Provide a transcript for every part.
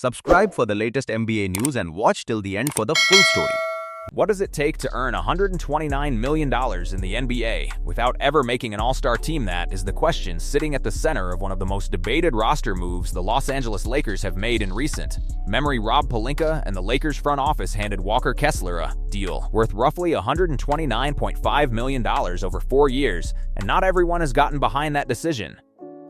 Subscribe for the latest NBA news and watch till the end for the full story. What does it take to earn $129 million in the NBA without ever making an all-star team? That is the question sitting at the center of one of the most debated roster moves the Los Angeles Lakers have made in recent memory. Rob Pelinka and the Lakers front office handed Walker Kessler a deal worth roughly $129.5 million over 4 years, and not everyone has gotten behind that decision.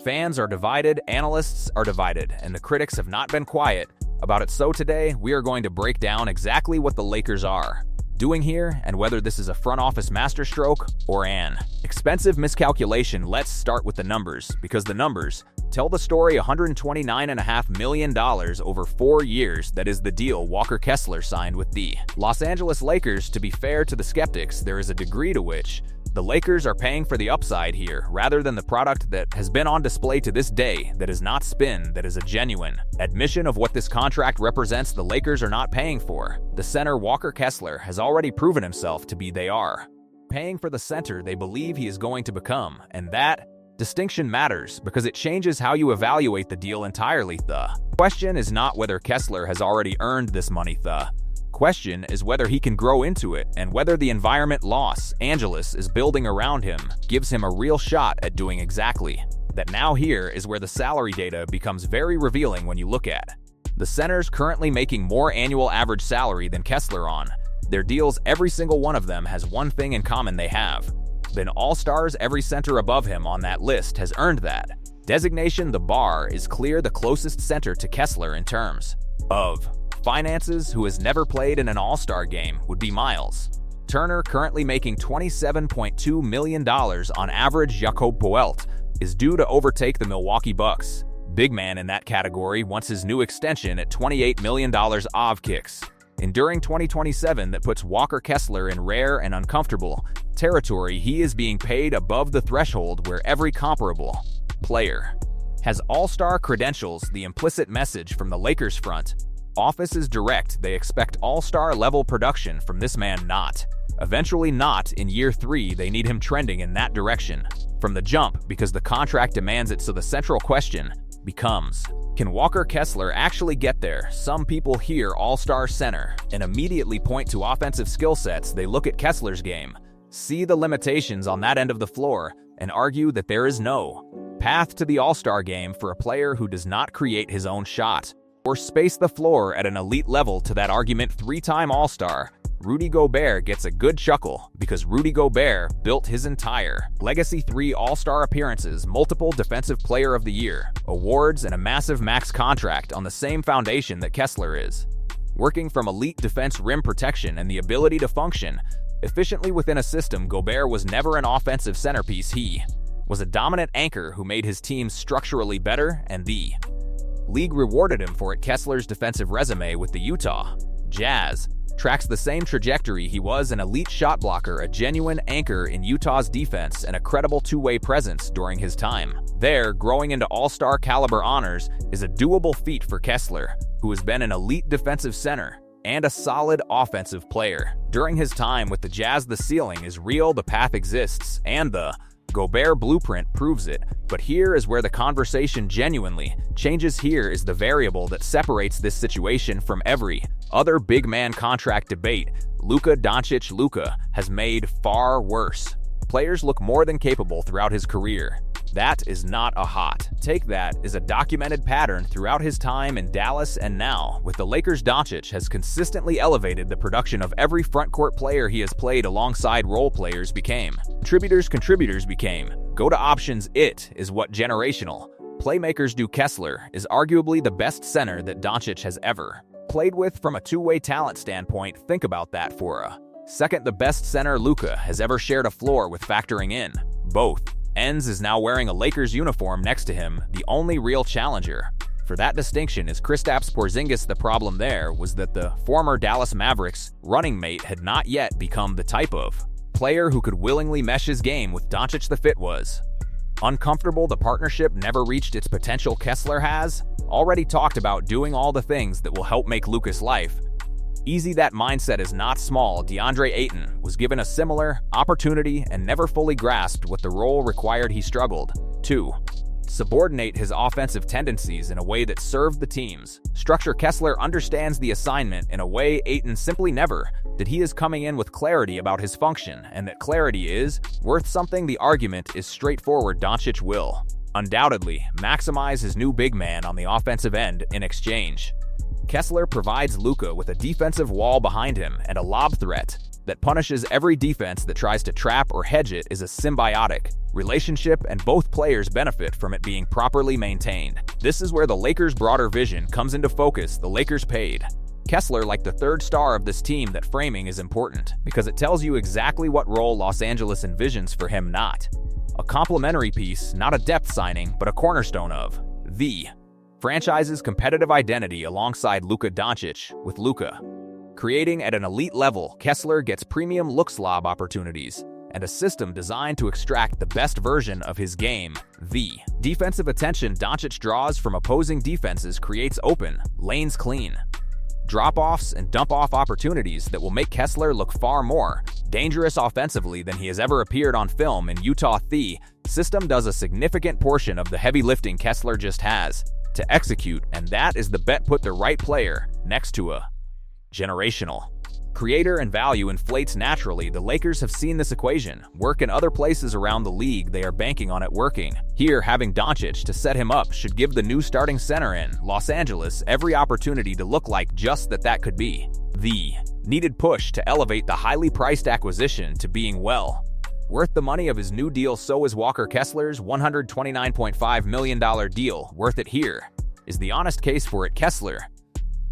Fans are divided, analysts are divided, and the critics have not been quiet about it. So today, we are going to break down exactly what the Lakers are doing here and whether this is a front office masterstroke or an expensive miscalculation. Let's start with the numbers, because the numbers tell the story. $129.5 million over 4 years. That is the deal Walker Kessler signed with the Los Angeles Lakers. To be fair to the skeptics, there is a degree to which the Lakers are paying for the upside here, rather than the product that has been on display to this day. That is not spin, that is a genuine admission of what this contract represents. The Lakers are not paying for the center Walker Kessler has already proven himself to be. They are paying for the center they believe he is going to become, and that distinction matters because it changes how you evaluate the deal entirely. The question is not whether Kessler has already earned this money. The question is whether he can grow into it, and whether the environment Los Angeles is building around him gives him a real shot at doing exactly that. Now here is where the salary data becomes very revealing. When you look at the centers currently making more annual average salary than Kessler on their deals, every single one of them has one thing in common: they have been all-stars. Every center above him on that list has earned that designation. The bar is clear. The closest center to Kessler in terms of finances who has never played in an all-star game would be Miles Turner, currently making $27.2 million on average. Jakob Poeltl is due to overtake the Milwaukee Bucks big man in that category once his new extension at $28 million of kicks in during 2027. That puts Walker Kessler in rare and uncomfortable territory. He is being paid above the threshold where every comparable player has all-star credentials. The implicit message from the Lakers front office is direct. They expect all-star level production from this man. Eventually not in year 3. They need him trending in that direction from the jump because the contract demands it. So the central question becomes, can Walker Kessler actually get there? Some people hear all-star center and immediately point to offensive skill sets. They look at Kessler's game, see the limitations on that end of the floor, and argue that there is no path to the all-star game for a player who does not create his own shot or space the floor at an elite level. To that argument, 3-time All-Star Rudy Gobert gets a good chuckle because Rudy Gobert built his entire legacy: 3 All-Star appearances, multiple Defensive Player of the Year awards, and a massive max contract on the same foundation that Kessler is working from: elite defense, rim protection, and the ability to function efficiently within a system. Gobert was never an offensive centerpiece. He was a dominant anchor who made his team structurally better, and the league rewarded him for it. Kessler's defensive resume with the Utah Jazz tracks the same trajectory. He was an elite shot blocker, a genuine anchor in Utah's defense, and a credible two-way presence during his time there. Growing into all-star caliber honors is a doable feat for Kessler, who has been an elite defensive center and a solid offensive player. During his time with the Jazz, the ceiling is real, the path exists, and the Gobert blueprint proves it. But here is where the conversation genuinely changes. Here is the variable that separates this situation from every other big man contract debate. Luka Doncic. Luka has made far worse players look more than capable throughout his career. That is not a hot take. That is a documented pattern throughout his time in Dallas and now with the Lakers. Doncic has consistently elevated the production of every frontcourt player he has played alongside. Role players became contributors became go-to options. It is what generational playmakers do. Kessler is arguably the best center that Doncic has ever played with from a two-way talent standpoint. Think about that for a second. The best center Luka has ever shared a floor with, factoring in both ends, is now wearing a Lakers uniform next to him. The only real challenger for that distinction is Kristaps Porzingis. The problem there was that the former Dallas Mavericks running mate had not yet become the type of player who could willingly mesh his game with Doncic. The fit was uncomfortable. The partnership never reached its potential. Kessler has already talked about doing all the things that will help make Luka's life easy. That mindset is not small. DeAndre Ayton was given a similar opportunity and never fully grasped what the role required. He struggled to subordinate his offensive tendencies in a way that served the teams. Structure Kessler understands the assignment in a way Ayton simply never, that he is coming in with clarity about his function, and that clarity is worth something. The argument is straightforward. Doncic will undoubtedly maximize his new big man on the offensive end in exchange. Kessler provides Luka with a defensive wall behind him and a lob threat that punishes every defense that tries to trap or hedge it. Is a symbiotic relationship, and both players benefit from it being properly maintained. This is where the Lakers' broader vision comes into focus. The Lakers paid Kessler like the third star of this team. That framing is important because it tells you exactly what role Los Angeles envisions for him. Not a complementary piece, not a depth signing, but a cornerstone of the franchise's competitive identity alongside Luka Doncic. With Luka creating at an elite level, Kessler gets premium look slob opportunities and a system designed to extract the best version of his game. The defensive attention Doncic draws from opposing defenses creates open lanes, clean drop-offs, and dump-off opportunities that will make Kessler look far more dangerous offensively than he has ever appeared on film in Utah. The system does a significant portion of the heavy lifting. Kessler just has to execute, and that is the bet. Put the right player next to a generational creator and value inflates naturally. The Lakers have seen this equation work in other places around the league. They are banking on it working here. Having Doncic to set him up should give the new starting center in Los Angeles every opportunity to look like just that. That could be the needed push to elevate the highly priced acquisition to being well worth the money of his new deal. So is Walker Kessler's $129.5 million deal worth it? Here is the honest case for it. Kessler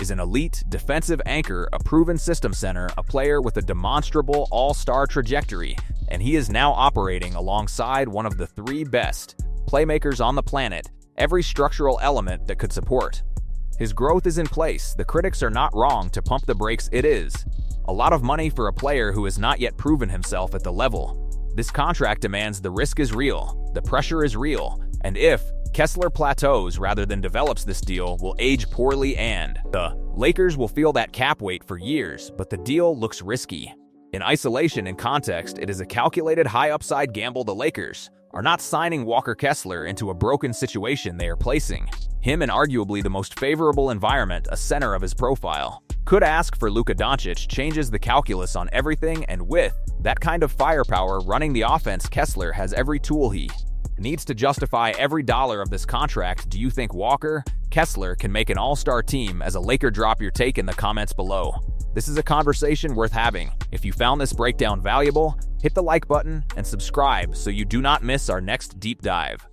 is an elite defensive anchor, a proven system center, a player with a demonstrable all-star trajectory, and he is now operating alongside one of the three best playmakers on the planet. Every structural element that could support his growth is in place. The critics are not wrong to pump the brakes. It is a lot of money for a player who has not yet proven himself at the level this contract demands. The risk is real, the pressure is real, and if Kessler plateaus rather than develops, this deal will age poorly and the Lakers will feel that cap weight for years. But the deal looks risky. In isolation and context, it is a calculated high upside gamble. The Lakers are not signing Walker Kessler into a broken situation. They are placing him in arguably the most favorable environment a center of his profile could ask for. Luka Doncic changes the calculus on everything, and with that kind of firepower running the offense, Kessler has every tool he needs to justify every dollar of this contract. Do you think Walker Kessler can make an all-star team as a Laker? Drop your take in the comments below. This is a conversation worth having. If you found this breakdown valuable, hit the like button and subscribe so you do not miss our next deep dive.